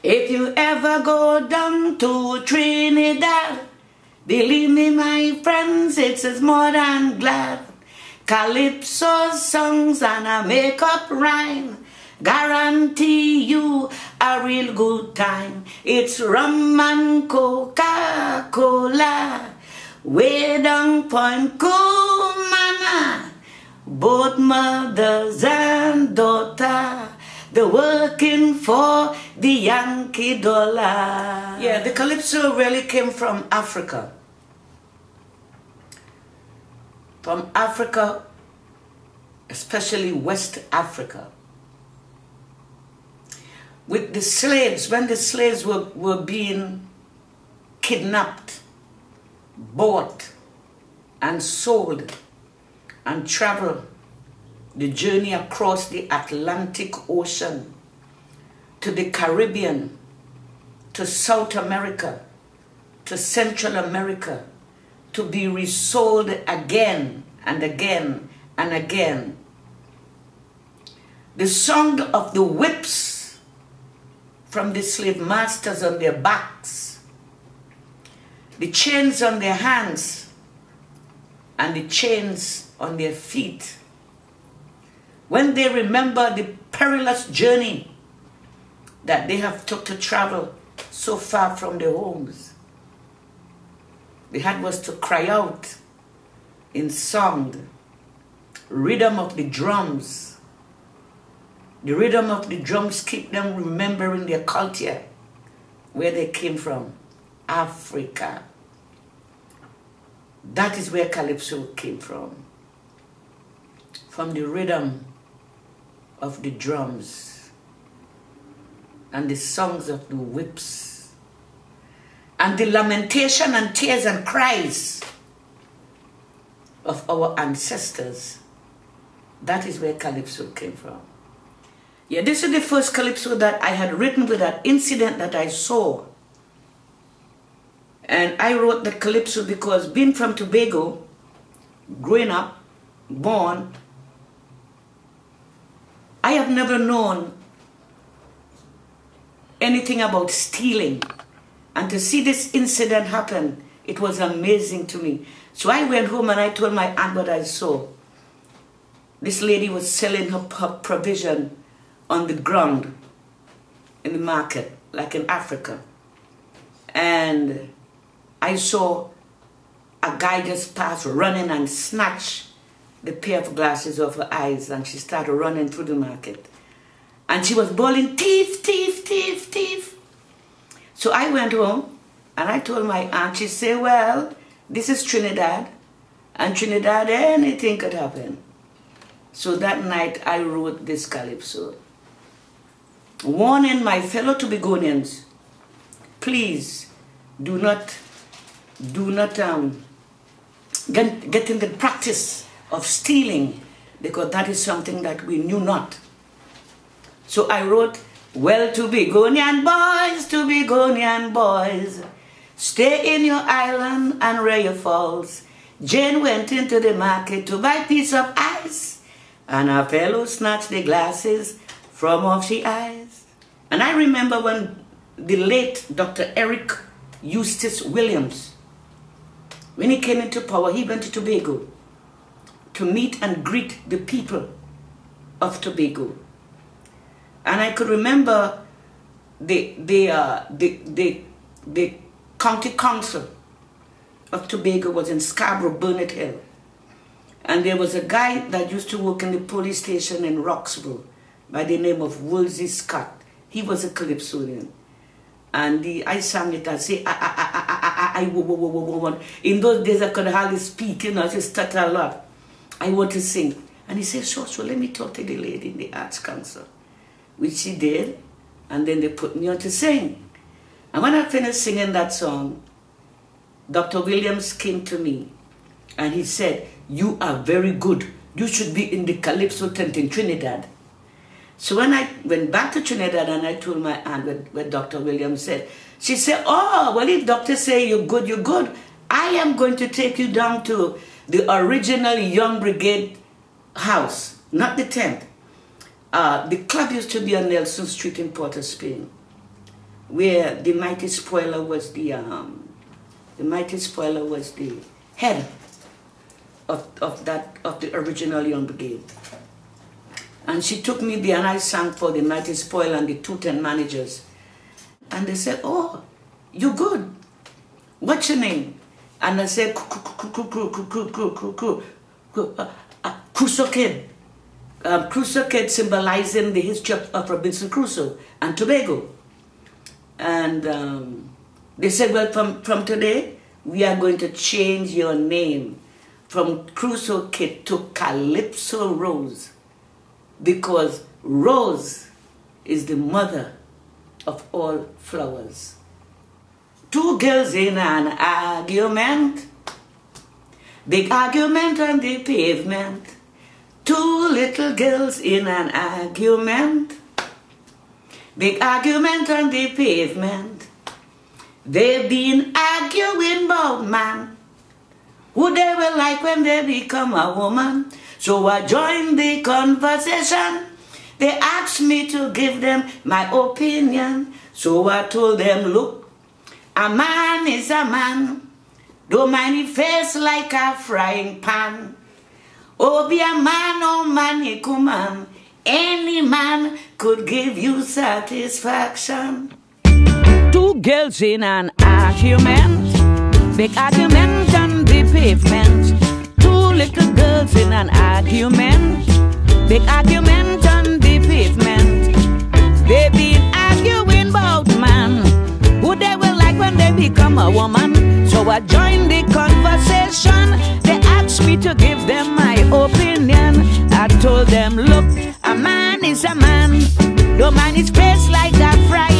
If you ever go down to Trinidad, believe me, my friends, it's more than glad. Calypso songs and a make-up rhyme guarantee you a real good time. It's rum and Coca-Cola, way down Point Cumana. Both mothers and daughter, they're working for the Yankee dollar. Yeah, the Calypso really came from Africa. From Africa, especially West Africa. With the slaves, when the slaves were being kidnapped, bought, and sold, and traveled the journey across the Atlantic Ocean to the Caribbean, to South America, to Central America, to be resold again and again and again. The sound of the whips from the slave masters on their backs, the chains on their hands, and the chains on their feet. When they remember the perilous journey that they have took to travel so far from their homes, they had was to cry out in song, rhythm of the drums. The rhythm of the drums keep them remembering their culture, where they came from, Africa. That is where Calypso came from the rhythm of the drums and the songs of the whips and the lamentation and tears and cries of our ancestors. That is where Calypso came from. Yeah, this is the first Calypso that I had written with that incident that I saw. And I wrote the Calypso because being from Tobago, growing up, born, I have never known anything about stealing. And to see this incident happen, it was amazing to me. So I went home and I told my aunt what I saw. This lady was selling her provision on the ground in the market, like in Africa. And I saw a guy just pass running and snatch the pair of glasses off her eyes, and she started running through the market. And she was bawling, thief, thief, thief, thief. So I went home and I told my aunt, she said, well, this is Trinidad, and Trinidad, anything could happen. So that night I wrote this Calypso, warning my fellow Tobagonians, please do not get in the practice of stealing, because that is something that we knew not. So I wrote, well, Tobagonian boys, stay in your island and rear your falls. Jane went into the market to buy a piece of ice, and her fellow snatched the glasses from off she eyes. And I remember when the late Dr. Eric Eustace Williams, when he came into power, he went to Tobago to meet and greet the people of Tobago. And I could remember the county council of Tobago was in Scarborough, Burnett Hill. And there was a guy that used to work in the police station in Roxborough by the name of Wolsey Scott. He was a Calypsonian. And I sang it and say, in those days I could hardly speak, I just stutter a lot. I want to sing. And he said, so let me talk to the lady in the Arts Council, which she did, and then they put me on to sing. And when I finished singing that song, Dr. Williams came to me, and he said, you are very good. You should be in the Calypso tent in Trinidad. So when I went back to Trinidad and I told my aunt what Dr. Williams said, she said, oh, well, if doctors say you're good, you're good. I am going to take you down to the original Young Brigade house, not the tent. The club used to be on Nelson Street in Port of Spain. where the mighty spoiler was the head of the original Young Brigade. And she took me there and I sang for the mighty spoiler and the 210 managers. And they said, "Oh, you good. What's your name?" And I said, Crusoe Kid. Crusoe Kid symbolizing the history of Robinson Crusoe and Tobago. And they said, "Well, from today, we are going to change your name from Crusoe Kid to Calypso Rose, because Rose is the mother of all flowers." Two girls in an argument, big argument on the pavement. Two little girls in an argument, big argument on the pavement. They've been arguing about man, who they will like when they become a woman. So I joined the conversation. They asked me to give them my opinion. So I told them, "Look, a man is a man. Don't mind his face like a frying pan. Oh, be a man, oh man, he come on. Any man could give you satisfaction." Two girls in an argument, big argument on the pavement. Two little girls in an argument, big argument on the pavement. They been arguing about man, who they will like when they become a woman. So I joined the conversation. They asked me to give them my opinion. I told them, "Look, a man is a man. Don't mind his face like a fry